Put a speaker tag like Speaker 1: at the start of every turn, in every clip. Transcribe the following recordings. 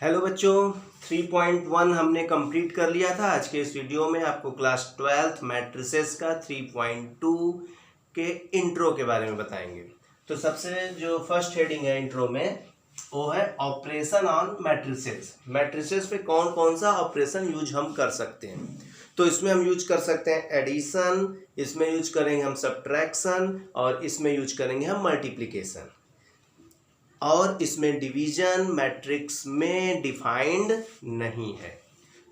Speaker 1: Hello बच्चों, 3.1 हमने complete कर लिया था। आज के इस वीडियो में आपको क्लास 12th मैट्रिसेस का 3.2 के इंट्रो के बारे में बताएंगे। तो सबसे जो फर्स्ट हेडिंग है इंट्रो में वो है ऑपरेशन ऑन मैट्रिसेस। मैट्रिसेस पे कौन कौन सा ऑपरेशन यूज हम कर सकते हैं। तो इसमें हम यूज कर सकते हैं एडिशन, इसमें यूज करेंगे हम सब्ट्रैक्शन और इसमें यूज करेंगे हम मल्टीप्लिकेशन। और इसमें डिवीजन मैट्रिक्स में डिफाइंड नहीं है।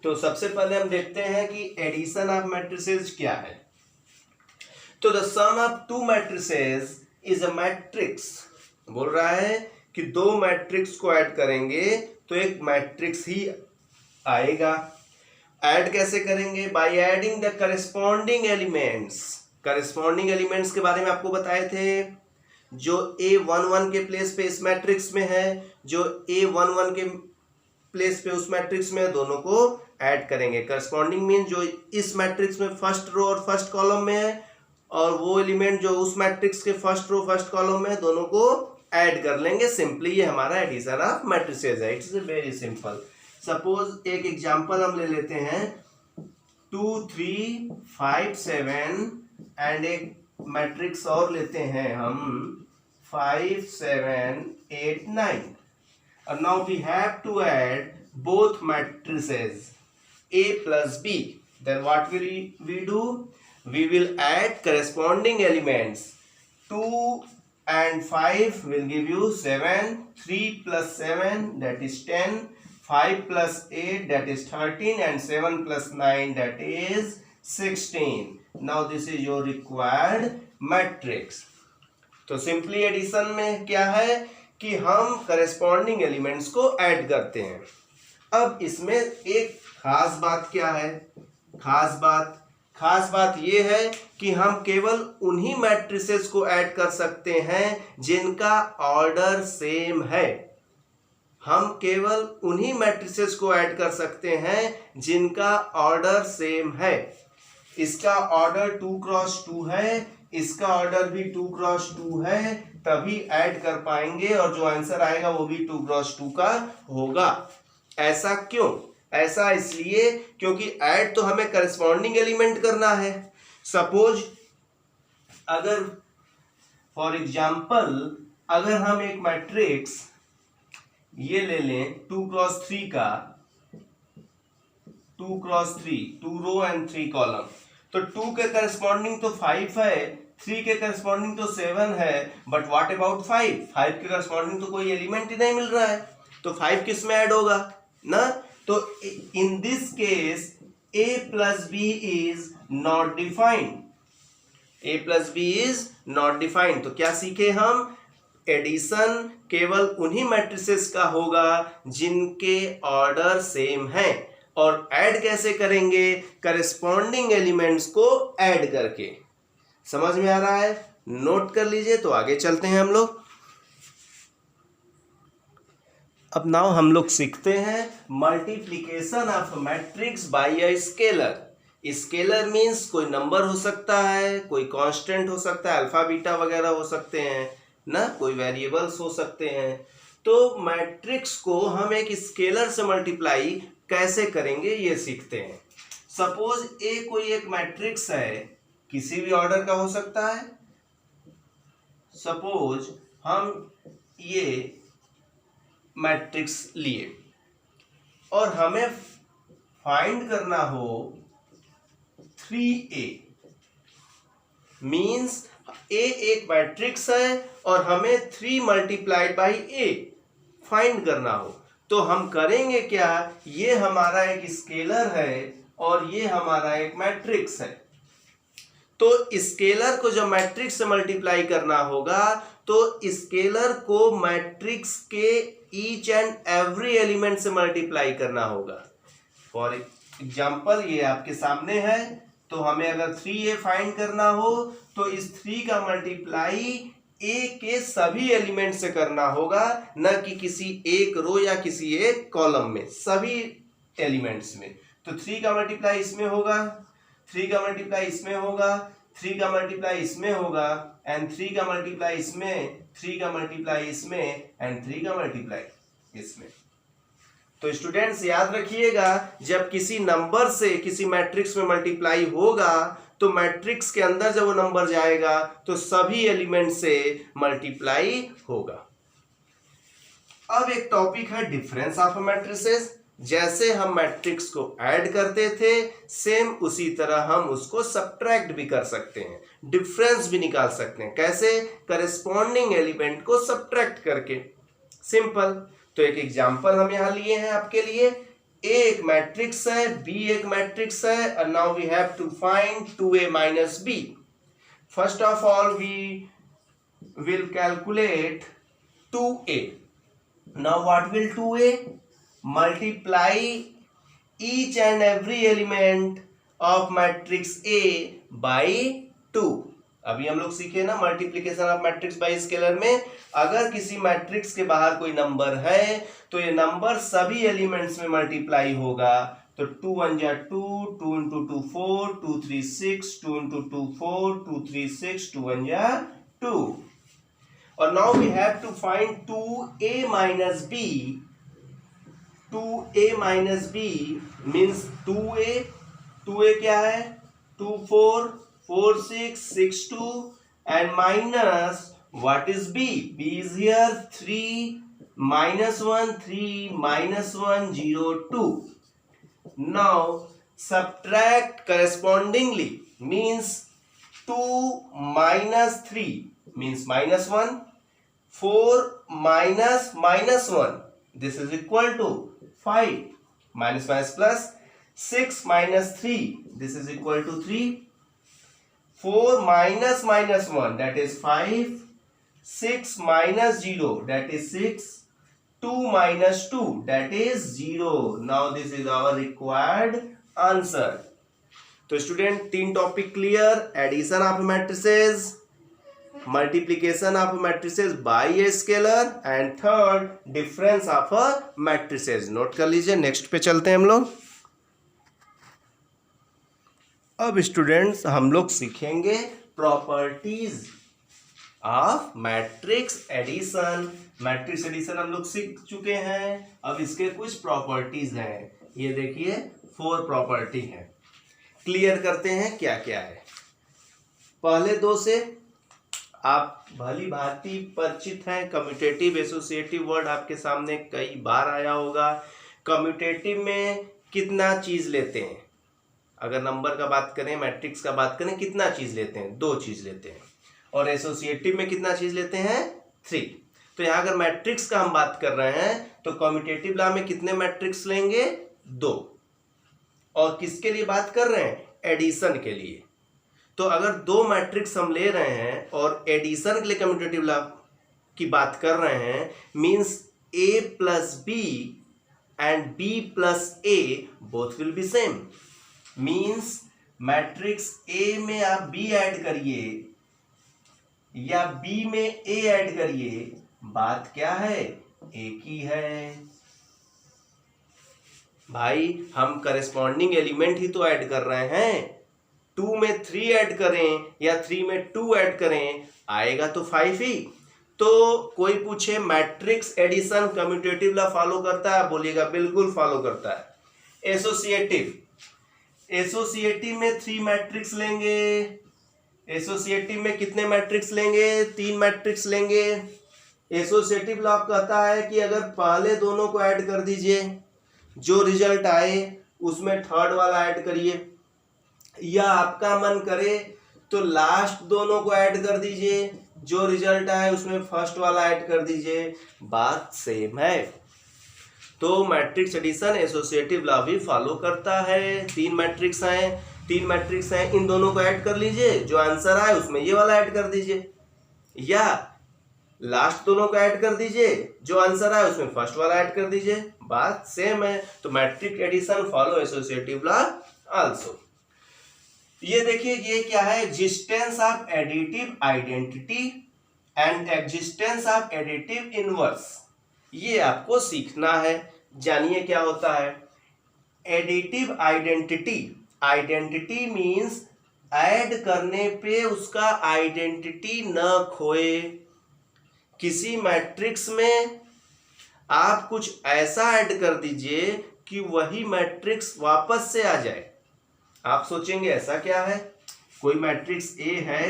Speaker 1: तो सबसे पहले हम देखते हैं कि एडिशन ऑफ मैट्रिसेस क्या है। तो the sum of two matrices is a matrix. बोल रहा है कि दो मैट्रिक्स को ऐड करेंगे तो एक मैट्रिक्स ही आएगा। ऐड कैसे करेंगे? By adding the corresponding elements. Corresponding elements के बारे में आपको बताए थे। जो A11 के प्लेस पे इस मैट्रिक्स में है, जो A11 के प्लेस पे उस मैट्रिक्स में है, दोनों को ऐड करेंगे। करस्पॉन्डिंग मीन जो इस मैट्रिक्स में फर्स्ट रो और फर्स्ट कॉलम में है और वो एलिमेंट जो उस मैट्रिक्स के फर्स्ट रो फर्स्ट कॉलम में है, दोनों को ऐड कर लेंगे। सिंपली ये हमारा एडिशन ऑफ मैट्रिसेस है। It's very simple. सपोज एक एग्जांपल हम ले लेते हैं 2 3 5 7 एंड एक मैट्रिक्स और लेते हैं हम 5 7 8 9. And now we have to add both matrices A plus B. Then what will we do? We will add corresponding elements. 2 and 5 will give you 7. 3 plus 7 that is 10. 5 plus 8 that is 13 and 7 plus 9 that is 16. Now this is your required matrix. तो simply addition में क्या है कि हम corresponding elements को add करते हैं। अब इसमें एक खास बात क्या है? खास बात ये है कि हम केवल उन्हीं मैट्रिसेस को ऐड कर सकते हैं जिनका ऑर्डर सेम है। हम केवल उन्हीं मैट्रिसेस को ऐड कर सकते हैं जिनका ऑर्डर सेम है। इसका ऑर्डर 2 क्रॉस 2 है, इसका ऑर्डर भी 2 क्रॉस 2 है, तभी ऐड कर पाएंगे और जो आंसर आएगा वो भी 2 क्रॉस 2 का होगा। ऐसा क्यों? ऐसा इसलिए क्योंकि ऐड तो हमें करस्पॉन्डिंग एलिमेंट करना है। सपोज अगर फॉर एग्जांपल अगर हम एक मैट्रिक्स ये ले लें 2 क्रॉस 3 का, 2 क्रॉस 3, 2 रो एंड 3 कॉलम, तो 2 के करस्पॉन्डिंग तो 5 है, 3 के करस्पॉन्डिंग तो 7 है, बट व्हाट अबाउट 5? 5 के करस्पॉन्डिंग तो कोई एलिमेंट ही नहीं मिल रहा है, तो 5 किस में ऐड होगा ना? तो in this case A plus B is not defined. A plus B is not defined. तो क्या सीखे हम? एडिशन केवल उन्हीं मैट्रिसेस का होगा जिनके ऑर्डर सेम है। और ऐड कैसे करेंगे? करस्पॉन्डिंग एलिमेंट्स को ऐड करके। समझ में आ रहा है? नोट कर लीजिए। तो आगे चलते हैं हम लोग। अब नाउ हम लोग सीखते हैं multiplication of matrix bye a scalar. Scalar means कोई नंबर हो सकता है, कोई कांस्टेंट हो सकता है, अल्फा बीटा वगैरह हो सकते हैं ना, कोई वेरिएबल्स हो सकते हैं। तो मैट्रिक्स को हम एक स्केलर से मल्टीप्लाई कैसे करेंगे ये सीखते हैं। सपोज ए कोई एक मैट्रिक्स है, किसी भी ऑर्डर का हो सकता है। सपोज हम ये मैट्रिक्स लिए और हमें फाइंड करना हो 3A, मीन्स A एक मैट्रिक्स है और हमें 3 मल्टीप्लाइड बाई A फाइंड करना हो। तो हम करेंगे क्या? ये हमारा एक स्केलर है और ये हमारा एक मैट्रिक्स है। तो स्केलर को जब मैट्रिक्स से मल्टीप्लाई करना होगा तो स्केलर को मैट्रिक्स के ईच एंड एवरी एलिमेंट से मल्टीप्लाई करना होगा। फॉर एग्जांपल ये आपके सामने है, तो हमें अगर 3A फाइंड करना हो तो इस 3 का मल्टीप्लाई A के सभी एलिमेंट से करना होगा, न कि किसी एक रो या किसी एक कॉलम में, सभी एलिमेंट्स में। तो 3 का मल्टीप्लाई इसमें होगा, 3 का मल्टीप्लाई इसमें होगा, 3 का मल्टीप्लाई इसमें होगा एंड 3 का मल्टीप्लाई इसमें, 3 का मल्टीप्लाई इसमें एंड 3 का मल्टीप्लाई इसमें। तो स्टूडेंट्स याद रखिएगा, जब किसी नंबर से किसी मैट्रिक्स में मल्टीप्लाई होगा तो मैट्रिक्स के अंदर जब वो नंबर जाएगा तो सभी एलिमेंट से मल्टीप्लाई होगा। अब एक टॉपिक है डिफरेंस ऑफ मैट्रिसेस। जैसे हम मैट्रिक्स को ऐड करते थे सेम उसी तरह हम उसको सब्ट्रैक्ट भी कर सकते हैं, डिफरेंस भी निकाल सकते हैं। कैसे? करेस्पॉन्डिंग एलिमेंट को सब्ट्रैक्ट करके। सिंपल। तो एक एग्जांपल हम यहां लिए हैं आपके लिए। ए एक मैट्रिक्स है, बी एक मैट्रिक्स है, and now we have to find 2a minus b. First of all we will calculate 2a. Now what will 2a? Multiply each and every element of matrix A by 2. अभी हम लोग सीखे ना multiplication of matrix bye scalar में, अगर किसी matrix के बाहर कोई नंबर है तो ये नंबर सभी एलिमेंट्स में मल्टीप्लाई होगा। तो 2 1 जा 2, 2 into 2 4, 2 3 6, 2 into 2 4, 2 3 6, 2 1 जा 2। और now we have to find 2a minus b। 2a minus b means 2a क्या है? 2 4 4 6 6 2 and minus what is b? b is here 3 minus 1 3 minus 1 0 2. Now subtract correspondingly means 2 minus 3 means minus 1, 4 minus minus 1 this is equal to 5, minus minus plus, 6 minus 3 this is equal to 3, 4 minus minus 1 that is 5, 6 minus 0 that is 6, 2 minus 2 that is 0. Now this is our required answer. तो student तीन topic clear. Addition of matrices, multiplication of matrices by a scalar and third difference of matrices. Note कर लीजिए। Next पे चलते हैं हम लोग। अब स्टूडेंट्स हम लोग सीखेंगे properties of matrix addition. Matrix addition हम लोग सीख चुके हैं, अब इसके कुछ प्रॉपर्टीज हैं। ये देखिए 4 प्रॉपर्टी हैं। क्लियर करते हैं क्या क्या है। पहले 2 से आप भली भांति परिचित हैं। कम्यूटेटिव एसोसिएटिव वर्ड आपके सामने कई बार आया होगा। कम्यूटेटिव में कितना चीज लेते हैं? अगर नंबर का बात करें, मैट्रिक्स का बात करें, कितना चीज लेते हैं? 2 चीज लेते हैं। और एसोसिएटिव में कितना चीज लेते हैं? 3। तो यहाँ अगर मैट्रिक्स का हम बात कर रहे हैं तो कम्यूटेटिव लॉ में कितने मैट्रिक्स लेंगे? 2। और किसके लिए बात कर रहे हैं? एडिशन के लिए। तो अगर 2 मैट्रिक्स हम ले रहे हैं और एडिशन के लिए कम्यूटेटिव लॉ की बात कर रहे हैं, means a plus B and b plus a both will be same. Means matrix a में आप b ऐड करिए या b में a ऐड करिए, बात क्या है? एक ही है भाई। हम करेस्पॉन्डिंग एलिमेंट ही तो ऐड कर रहे हैं। 2 में 3 ऐड करें या 3 में 2 ऐड करें, आएगा तो 5 ही। तो कोई पूछे matrix addition commutative law follow करता है? बोलिएगा बिल्कुल फॉलो करता है। एसोसिएटिव, एसोसिएटिव में 3 मैट्रिक्स लेंगे। एसोसिएटिव में कितने मैट्रिक्स लेंगे? 3 मैट्रिक्स लेंगे। एसोसिएटिव लॉ कहता है कि अगर पहले दोनों को ऐड कर दीजिए, जो रिजल्ट आए उसमें थर्ड वाला ऐड करिए, या आपका मन करे तो लास्ट दोनों को ऐड कर दीजिए, जो रिजल्ट आए उसमें फर्स्ट वाला ऐड कर दीजिए, बात सेम है। तो मैट्रिक्स एडिशन एसोसिएटिव लॉ भी फॉलो करता है। 3 मैट्रिक्स हैं, इन दोनों को ऐड कर लीजिए, जो आंसर आए उसमें ये वाला ऐड कर दीजिए, या लास्ट दोनों को ऐड कर दीजिए, जो आंसर आए उसमें फर्स्ट वाला ऐड कर दीजिए, बात सेम है। तो matrix addition follow associative law also. ये देखिए ये क्या है? Existence of additive identity and existence of additive inverse. ये आपको सीखना है। जानिए क्या होता है additive identity. Identity means add करने पे उसका आइडेंटिटी न खोए। किसी मैट्रिक्स में आप कुछ ऐसा ऐड कर दीजिए कि वही मैट्रिक्स वापस से आ जाए। आप सोचेंगे ऐसा क्या है, कोई मैट्रिक्स ए है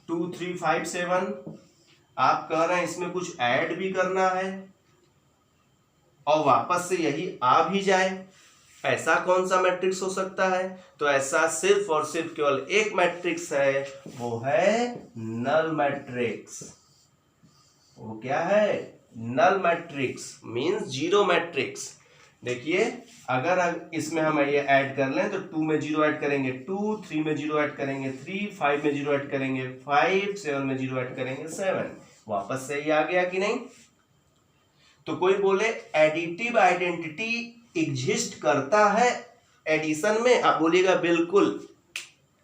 Speaker 1: 2 3 5 7, आप कह रहे हैं इसमें कुछ ऐड भी करना है और वापस से यही आ भी जाए। ऐसा कौन सा मैट्रिक्स हो सकता है? तो ऐसा सिर्फ और सिर्फ केवल एक मैट्रिक्स है, वो है नल मैट्रिक्स। वो क्या है? Null matrix means zero matrix. देखिए अगर इसमें हम ये ऐड कर लें तो 2 में 0 ऐड करेंगे 2, 3 में 0 ऐड करेंगे 3, 5 में 0 ऐड करेंगे 5, 7 में 0 ऐड करेंगे 7, वापस से ही आ गया कि नहीं? तो कोई बोले एडिटिव आइडेंटिटी एग्जिस्ट करता है एडिशन में, आप बोलिएगा बिल्कुल।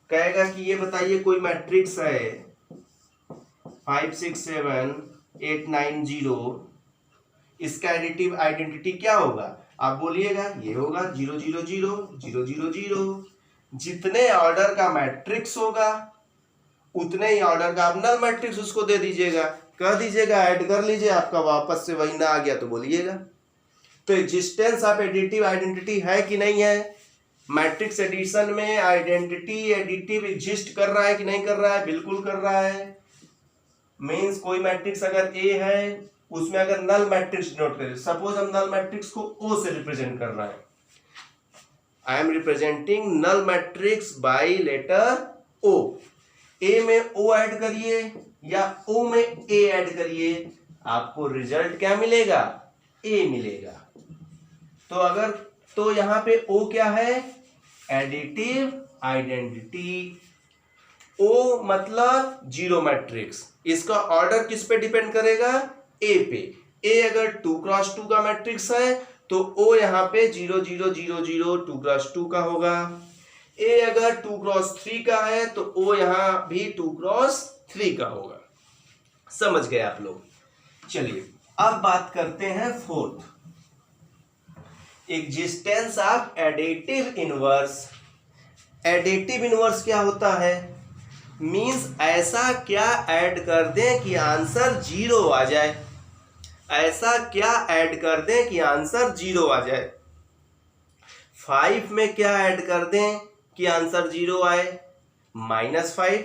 Speaker 1: कहेगा कि ये बताइए कोई मैट्रिक्स है 5 6 7 8 9 0, इसका एडिटिव आइडेंटिटी क्या होगा? आप बोलिएगा ये होगा 0 0 0 0 0 0। जितने ऑर्डर का मैट्रिक्स होगा उतने ही ऑर्डर का आप नल मैट्रिक्स उसको दे दीजिएगा, कह दीजिएगा ऐड कर लीजिए, आपका वापस से वही ना आ गया तो बोलिएगा। तो एग्जिस्टेंस ऑफ एडिटिव आइडेंटिटी है कि नहीं है? मैट्रिक्स एडिशन में आइडेंटिटी एडिटिव एग्जिस्ट कर रहा है कि नहीं कर रहा है? बिल्कुल कर रहा है। मींस कोई मैट्रिक्स अगर ए है उसमें अगर नल मैट्रिक्स डिनोट करें, सपोज हम नल मैट्रिक्स को ओ से रिप्रेजेंट कर रहे हैं, I am representing null matrix by letter O. A में ओ ऐड करिए या ओ में ए ऐड करिए, आपको रिजल्ट क्या मिलेगा? ए मिलेगा। तो अगर तो यहां पे ओ क्या है? Additive identity. ओ मतलब जीरो मैट्रिक्स, इसका ऑर्डर किस पे डिपेंड करेगा? ए पे। ए अगर 2 क्रॉस 2 का मैट्रिक्स है तो ओ यहां पे 0 0 0 0 2 क्रॉस 2 का होगा। ए अगर 2 क्रॉस 3 का है तो ओ यहां भी 2 क्रॉस 3 का होगा। समझ गए आप लोग? चलिए अब बात करते हैं fourth, existence of additive inverse. Additive inverse क्या होता है? मींस ऐसा क्या ऐड कर दें कि आंसर 0 आ जाए। ऐसा क्या ऐड कर दें कि आंसर 0 आ जाए। 5 में क्या ऐड कर दें कि आंसर 0 आए? -5।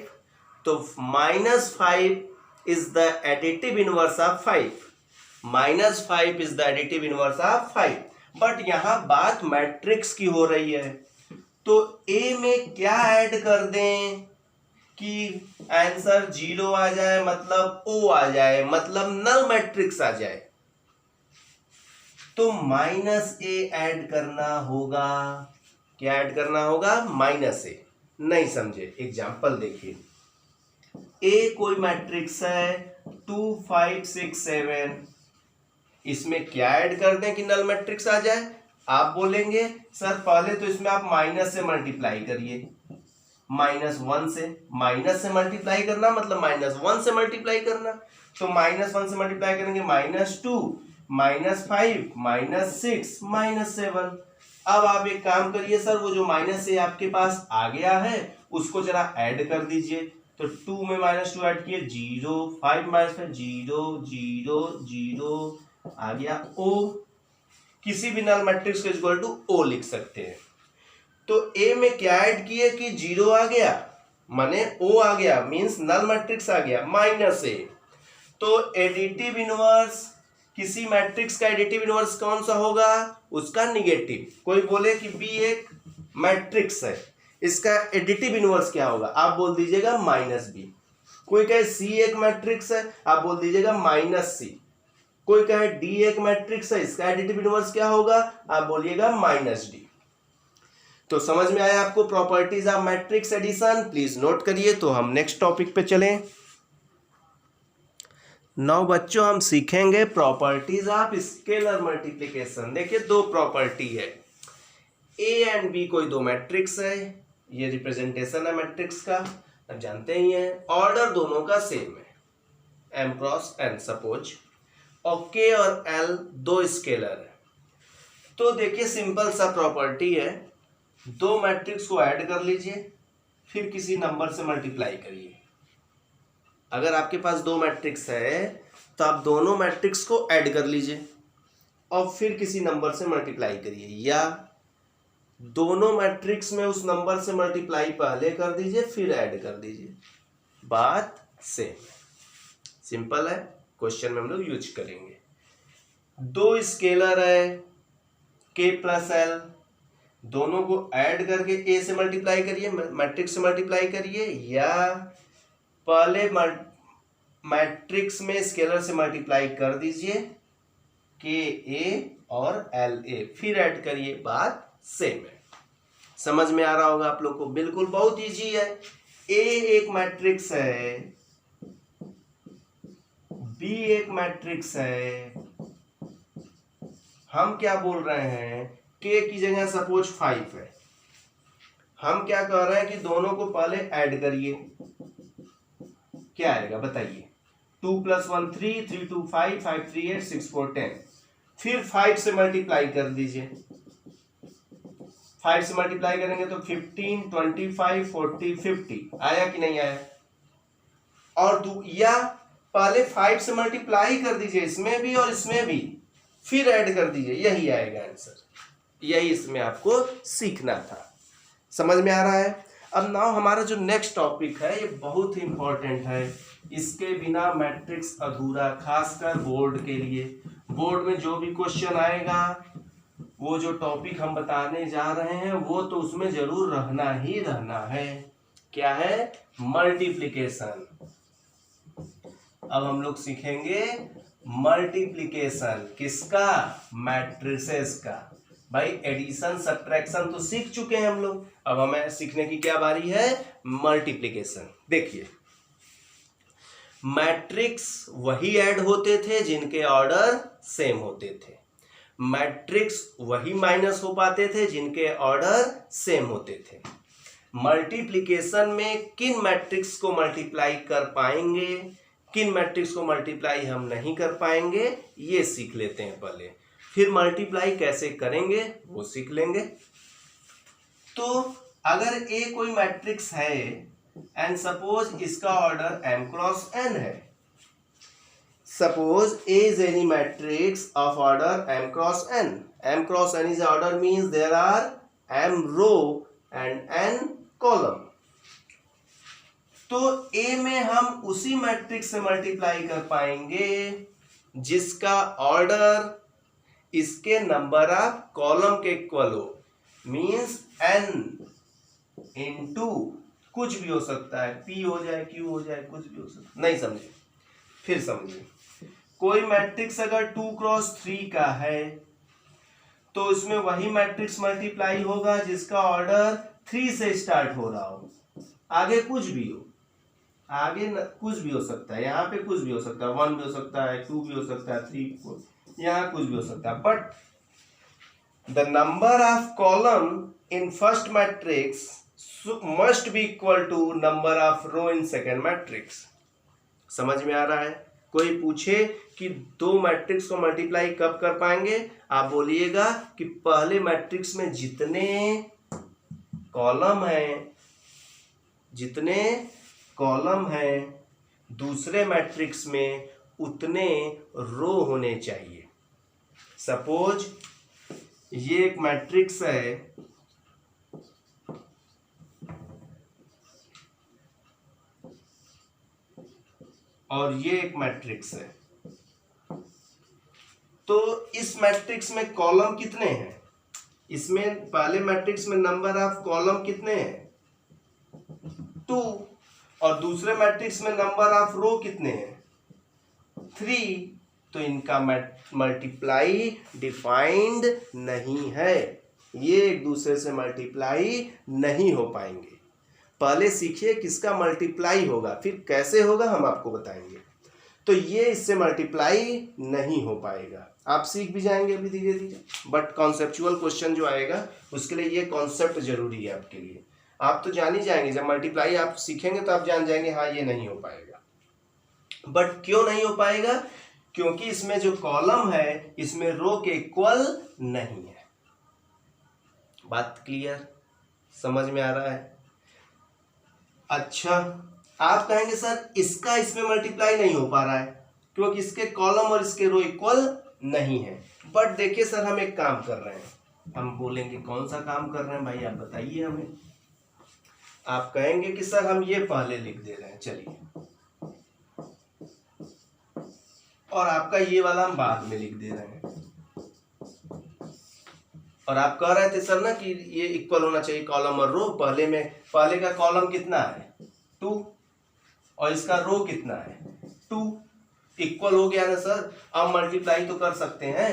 Speaker 1: तो -5 is the additive inverse of 5। -5 is the additive inverse of 5। But यहां बात मैट्रिक्स की हो रही है, तो ए में क्या ऐड कर दें कि आंसर 0 आ जाए, मतलब ओ आ जाए, मतलब नल मैट्रिक्स आ जाए? तो -a ऐड करना होगा। क्या ऐड करना होगा? -a। नहीं समझे? एग्जांपल देखिए, ए कोई मैट्रिक्स है 2 5 6 7, इसमें क्या ऐड कर दें कि नल मैट्रिक्स आ जाए? आप बोलेंगे सर पहले तो इसमें आप माइनस से मल्टीप्लाई करिए, -1 से। माइनस से मल्टीप्लाई करना मतलब -1 से मल्टीप्लाई करना, तो -1 से मल्टीप्लाई करेंगे -2 -5 -6 -7। अब आप एक काम करिए सर, वो जो -a आपके पास आ गया है उसको जरा ऐड कर दीजिए। तो 2 में -2 ऐड किए 0, 5 -5 0 0 0 आ गया ओ। किसी भी नल मैट्रिक्स को इक्वल टू ओ लिख सकते हैं। तो ए में क्या ऐड किए कि 0 आ गया, माने ओ आ गया, मींस नल मैट्रिक्स आ गया -a। तो एडिटिव इनवर्स, किसी मैट्रिक्स का एडिटिव इनवर्स कौन सा होगा? उसका निगेटिव। कोई बोले कि बी एक मैट्रिक्स है, इसका एडिटिव इनवर्स क्या होगा? आप बोल दीजिएगा -b। कोई कहे सी एक मैट्रिक्स है, आप बोल दीजिएगा -c। कोई कहे डी एक मैट्रिक्स है, इसका एडिटिव इनवर्स क्या होगा? आप बोलिएगा -d। तो समझ में आया आपको properties of matrix addition? Please note करिए। तो हम नेक्स्ट टॉपिक पे चलें। नौ बच्चों हम सीखेंगे प्रॉपर्टीज ऑफ स्केलर मल्टीप्लिकेशन। देखिए दो प्रॉपर्टी है, ए एंड बी कोई दो मैट्रिक्स है, ये रिप्रेजेंटेशन है मैट्रिक्स का, अब जानते ही हैं। ऑर्डर दोनों का सेम है, एम क्रॉस एन सपोज, और के और एल दो स्केलर है। तो देखिए सिंपल सा प्रॉपर्टी है, दो मैट्रिक्स को ऐड कर लीजिए फिर किसी नंबर से मल्टीप्लाई करिए। अगर आपके पास दो मैट्रिक्स है तो आप दोनों मैट्रिक्स को ऐड कर लीजिए और फिर किसी नंबर से मल्टीप्लाई करिए, या दोनों मैट्रिक्स में उस नंबर से मल्टीप्लाई पहले कर दीजिए फिर ऐड कर दीजिए। बात सेम, सिंपल है, क्वेश्चन में हम लोग यूज करेंगे। दो स्केलर है k प्लस एल, दोनों को ऐड करके a से मल्टीप्लाई करिए, मैट्रिक्स से मल्टीप्लाई करिए, या पहले मैट्रिक्स में स्केलर से मल्टीप्लाई कर दीजिए के ए और एल ए, फिर ऐड करिए। बात सेम है, समझ में आ रहा होगा आप लोग को, बिल्कुल बहुत इजी है। ए एक मैट्रिक्स है, बी एक मैट्रिक्स है, हम क्या बोल रहे हैं, के की जगह सपोज 5 है, हम क्या कह रहे हैं कि दोनों को पहले ऐड करिए, क्या आएगा बताइए। 2 + 1 3, 3 2 5, 5 3 8, 6 4 10, फिर 5 से मल्टीप्लाई कर दीजिए, 5 से मल्टीप्लाई करेंगे तो 15 25 40 50, आया कि नहीं आया। और या पहले 5 से मल्टीप्लाई कर दीजिए इसमें भी और इसमें भी, फिर ऐड कर दीजिए, यही आएगा आंसर। यही इसमें आपको सीखना था, समझ में आ रहा है। अब नाउ हमारा जो नेक्स्ट टॉपिक है ये बहुत ही इंपॉर्टेंट है, इसके बिना मैट्रिक्स अधूरा, खासकर बोर्ड के लिए। बोर्ड में जो भी क्वेश्चन आएगा, वो जो टॉपिक हम बताने जा रहे हैं वो तो उसमें जरूर रहना ही रहना है। क्या है, मल्टीप्लिकेशन। अब हम लोग सीखेंगे मल्टीप्लिकेशन, किसका, मैट्रिसेस का। भाई एडिशन सब्ट्रैक्शन तो सीख चुके हैं हम लोग, अब हमें सीखने की क्या बारी है, मल्टीप्लिकेशन। देखिए, मैट्रिक्स वही ऐड होते थे जिनके ऑर्डर सेम होते थे, मैट्रिक्स वही माइनस हो पाते थे जिनके ऑर्डर सेम होते थे। मल्टीप्लिकेशन में किन मैट्रिक्स को मल्टीप्लाई कर पाएंगे, किन मैट्रिक्स को मल्टीप्लाई हम नहीं कर पाएंगे, ये सीख लेते हैं पहले, फिर मल्टीप्लाई कैसे करेंगे वो सीख लेंगे। तो अगर ए कोई मैट्रिक्स है एंड सपोज इसका ऑर्डर m क्रॉस n है, suppose A is any matrix of order m cross n. M cross n is order means there are m row and n column. तो A में हम उसी matrix से multiply कर पाएंगे जिसका ऑर्डर इसके नंबर ऑफ कॉलम के इक्वल हो, मीन्स n इंटू कुछ भी हो सकता है, p हो जाए, q हो जाए, कुछ भी हो सकता है। नहीं समझे, फिर समझिए। कोई मैट्रिक्स अगर 2 क्रॉस 3 का है तो इसमें वही मैट्रिक्स मल्टीप्लाई होगा जिसका ऑर्डर 3 से स्टार्ट हो रहा हो, आगे कुछ भी हो, आगे कुछ भी हो सकता है, यहाँ पे कुछ भी हो सकता है, 1 भी हो सकता है, 2 भी हो सकता है, 3 4, यहाँ कुछ भी हो सकता है, but the number of column in first matrix must be equal to number of row in second matrix. समझ में आ रहा है। कोई पूछे कि दो मैट्रिक्स को मल्टीप्लाई कब कर पाएंगे, आप बोलिएगा कि पहले मैट्रिक्स में जितने कॉलम हैं, जितने कॉलम हैं दूसरे मैट्रिक्स में उतने रो होने चाहिए। सपोज ये एक मैट्रिक्स है और ये एक मैट्रिक्स है, तो इस मैट्रिक्स में कॉलम कितने हैं, इसमें पहले मैट्रिक्स में नंबर ऑफ कॉलम कितने हैं, 2, और दूसरे मैट्रिक्स में नंबर ऑफ रो कितने हैं, 3, तो इनका मल्टीप्लाई डिफाइंड नहीं है, ये एक दूसरे से मल्टीप्लाई नहीं हो पाएंगे। पहले सीखिए किसका मल्टीप्लाई होगा, फिर कैसे होगा हम आपको बताएंगे। तो ये इससे मल्टीप्लाई नहीं हो पाएगा, आप सीख भी जाएंगे अभी धीरे धीरे, बट कॉन्सेप्चुअल क्वेश्चन जो आएगा उसके लिए ये कॉन्सेप्ट जरूरी है आपके लिए। आप तो जान ही जाएंगे, जब मल्टीप्लाई आप सीखेंगे तो आप जान जाएंगे हाँ ये नहीं हो पाएगा। बट क्यों नहीं हो पाएगा, क्योंकि इसमें जो कॉलम है इसमें रो के इक्वल नहीं है। बात क्लियर, समझ में आ रहा है। अच्छा, आप कहेंगे सर इसका इसमें मल्टीप्लाई नहीं हो पा रहा है, क्योंकि इसके कॉलम और इसके रो इक्वल नहीं है। बट देखिए सर हम एक काम कर रहे हैं, हम बोलेंगे कौन सा काम कर रहे हैं भाई, आप बताइए हमें। आप कहेंगे कि सर हम ये पहले लिख दे रहे हैं, चलिए, और आपका ये वाला हम बाद में लिख दे रहे हैं। और आप कह रहे थे सर ना कि ये इक्वल होना चाहिए कॉलम और रो। पहले का कॉलम कितना है 2 और इसका रो कितना है 2, इक्वल हो गया ना सर। अब मल्टीप्लाई तो कर सकते हैं,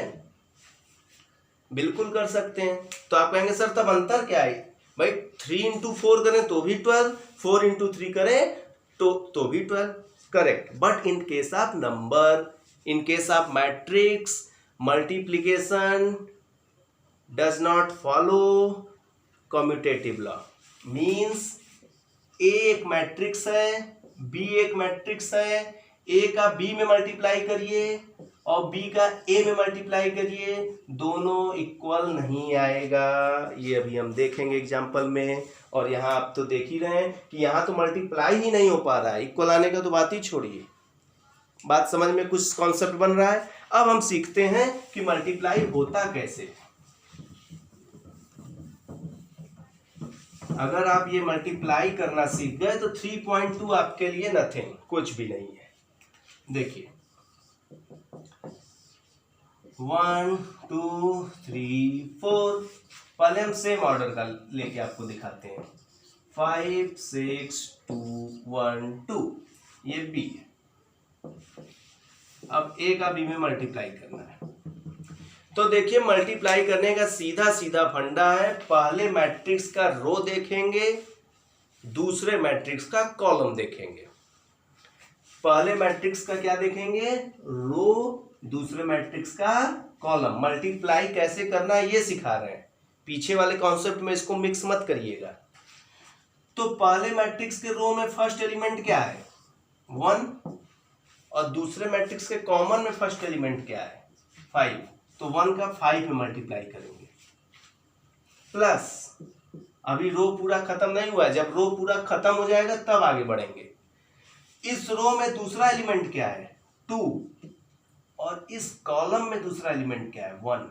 Speaker 1: बिल्कुल कर सकते हैं। तो आप कहेंगे सर तब अंतर क्या है भाई, 3 into 4 करें तो भी 12, 4 into 3 करें तो भी 12, correct. But in case of number, in case of matrix, multiplication does not follow commutative law. Means a एक मैट्रिक्स है, बी एक मैट्रिक्स है, ए का बी में मल्टीप्लाई करिए और बी का ए में मल्टीप्लाई करिए, दोनों इक्वल नहीं आएगा। ये अभी हम देखेंगे एग्जांपल में। और यहाँ आप तो देख ही रहे हैं कि यहाँ तो मल्टीप्लाई ही नहीं हो पा रहा है, इक्वल आने का तो बात ही छोड़िए। बात समझ में कुछ कॉन्सेप्ट बन रहा है। अब हम सीखते हैं कि मल्टीप्लाई होता कैसे। अगर आप ये मल्टीप्लाई करना सीख गए तो 3.2 आपके लिए नथिंग, कुछ भी नहीं है। देखिए 1 2 3 4, पहले हम सेम ऑर्डर का लेके आपको दिखाते हैं। 5 6 2 1 2, ये बी है। अब ए का बी में मल्टीप्लाई करना है। तो देखिए मल्टीप्लाई करने का सीधा सीधा फंडा है, पहले मैट्रिक्स का रो देखेंगे, दूसरे मैट्रिक्स का कॉलम देखेंगे। पहले मैट्रिक्स का क्या देखेंगे, रो, दूसरे मैट्रिक्स का कॉलम। मल्टीप्लाई कैसे करना है ये सिखा रहे हैं, पीछे वाले कॉन्सेप्ट में इसको मिक्स मत करिएगा। तो पहले मैट्रिक्स के रो में फर्स्ट एलिमेंट क्या है 1, और दूसरे मैट्रिक्स के कॉमन में फर्स्ट एलिमेंट क्या है 5, तो 1 का 5 में मल्टीप्लाई करेंगे। प्लस अभी रो पूरा खत्म नहीं हुआ है, जब रो पूरा खत्म हो जाएगा तब आगे बढ़ेंगे। इस रो में दूसरा एलिमेंट क्या है 2, और इस कॉलम में दूसरा एलिमेंट क्या है 1।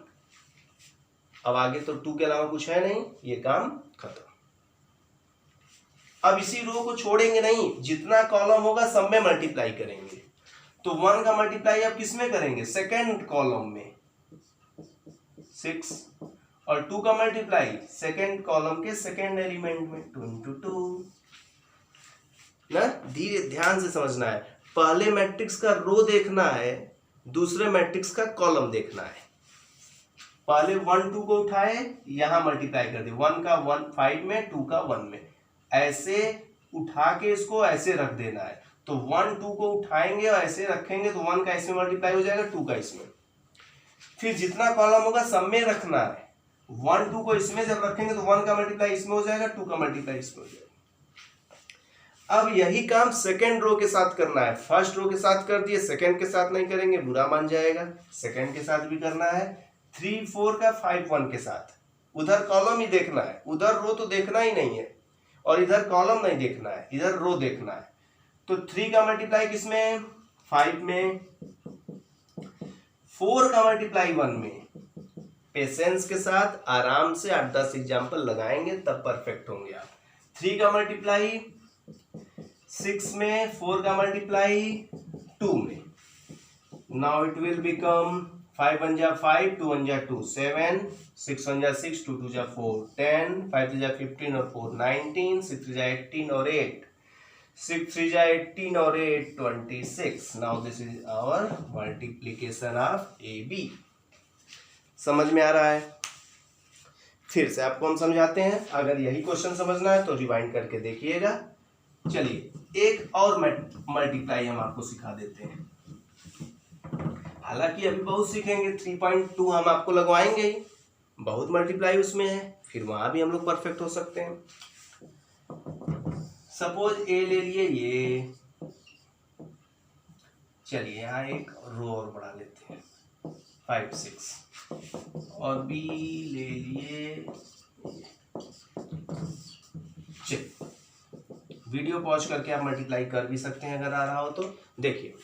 Speaker 1: अब आगे तो 2 के अलावा कुछ है नहीं, ये काम खत्म। अब इसी रो को छोड़ेंगे नहीं, जितना कॉलम होगा सब में मल्टीप्लाई करेंगे। तो 1 का मल्टीप्लाई अब किस में करेंगे, सेकेंड कॉलम में 6, और 2 का मल्टीप्लाई सेकेंड कॉलम के सेकेंड एलिमेंट में 2 into 2 ना। धीरे ध्यान से समझना है, पहले मैट्रिक्स का रो देखना है, दूसरे मैट्रिक्स का कॉलम देखना है। पहले 1 2 को उठाए, यहां मल्टीप्लाई कर दे, 1 का 1 5 में, 2 का 1 में, ऐसे उठा के इसको ऐसे रख देना है। तो 1 2 को उठाएंगे और ऐसे रखेंगे तो 1 का इसमें मल्टीप्लाई हो जाएगा, 2 का इसमें। फिर जितना कॉलम होगा सब में रखना है। 1 2 को इसमें जब रखेंगे तो 1 का मल्टीप्लाई इसमें हो जाएगा, 2 का मल्टीप्लाई इसमें हो जाएगा। अब यही काम सेकेंड रो के साथ करना है। फर्स्ट रो के साथ कर दिए, सेकेंड के साथ नहीं करेंगे, बुरा मान जाएगा। सेकेंड के साथ भी करना है, 3 4 का 5 1 के साथ। उधर कॉलम ही देखना है, उधर रो तो देखना ही नहीं है, और इधर कॉलम नहीं देखना है, इधर रो देखना है। तो 3 का मल्टीप्लाई किसमें 5 में, 4 का मल्टीप्लाई 1 में। पेशेंस के साथ आराम से 8-10 एग्जाम्पल लगाएंगे तब परफेक्ट होंगे आप। 3 का मल्टीप्लाई 6 में, 4 का मल्टीप्लाई 2 में। नाउ इट विल बिकम 5 1 जा 5, 2 1 जा 2 7, 6 1 जा 6, 2 2 जा 4 10, 5 3 जा 15 और 4 19, 6 3 जा 18 और 8, 6 3 जा 18 और 8 26। Now this is our multiplication of AB। समझ में आ रहा है? फिर से आपको हम समझाते हैं, अगर यही क्वेश्चन समझना है तो रिवाइंड करके देखिएगा। चलिए एक और मल्टीप्लाई हम आपको सिखा देते हैं। हालांकि अभी बहुत सीखेंगे, 3.2 हम आपको लगवाएंगे ही, बहुत मल्टीप्लाई उसमें है, फिर वहां भी हम लोग परफेक्ट हो सकते हैं। सपोज ए ले लिए ये, चलिए यहाँ एक रो और बढ़ा लेते हैं 5 6, और बी ले लिए। वीडियो पॉज करके आप मल्टीप्लाई कर भी सकते हैं अगर आ रहा हो तो। देखिए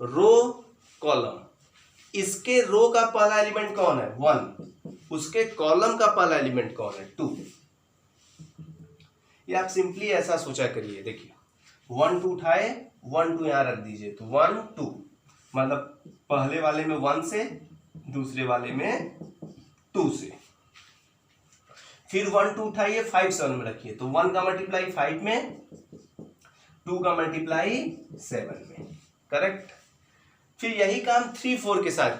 Speaker 1: रो कॉलम, इसके रो का पहला एलिमेंट कौन है 1, उसके कॉलम का पहला एलिमेंट कौन है 2। ये आप सिंपली ऐसा सोचा करिए, देखिए 1 2 उठाए 1 2 यहां रख दीजिए तो 1 2, मतलब पहले वाले में 1 से, दूसरे वाले में 2 से। फिर 1 2 उठाइए 5 7 में रखिए तो 1 का मल्टीप्लाई 5 में, 2 का मल्टीप्लाई 7 में, करेक्ट। फिर यही काम 3 4 के साथ,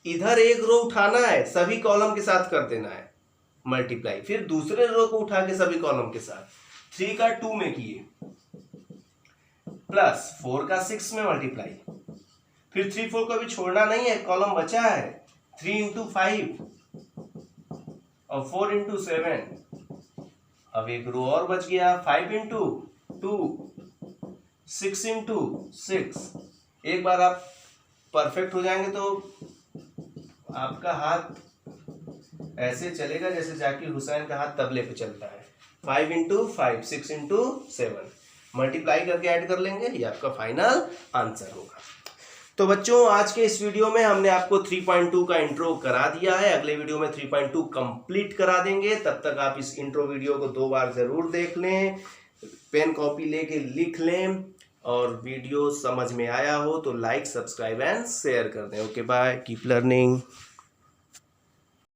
Speaker 1: इधर एक रो उठाना है सभी कॉलम के साथ कर देना है मल्टीप्लाई, फिर दूसरे रो को उठा के सभी कॉलम के साथ 3 का 2 में किए, प्लस 4 का 6 में मल्टीप्लाई, फिर 3 4 को भी छोड़ना नहीं है, कॉलम बचा है 3 इंटू 5 और 4 इंटू 7। अब एक रो और बच गया 5 इंटू 2, 6 इंटू 6। एक बार आप परफेक्ट हो जाएंगे तो आपका हाथ ऐसे चलेगा जैसे जाकिर हुसैन का हाथ तबले पे चलता है। 5 इंटू 5, 6 इंटू 7 मल्टीप्लाई करके ऐड कर लेंगे, ये आपका फाइनल आंसर होगा। तो बच्चों आज के इस वीडियो में हमने आपको 3.2 का इंट्रो करा दिया है, अगले वीडियो में 3.2 कंप्लीट करा देंगे। तब तक आप इस इंट्रो वीडियो को 2 बार जरूर देख लें, पेन कॉपी लेके लिख लें, और वीडियो समझ में आया हो तो लाइक सब्सक्राइब एंड शेयर कर दें। Okay bye, keep learning.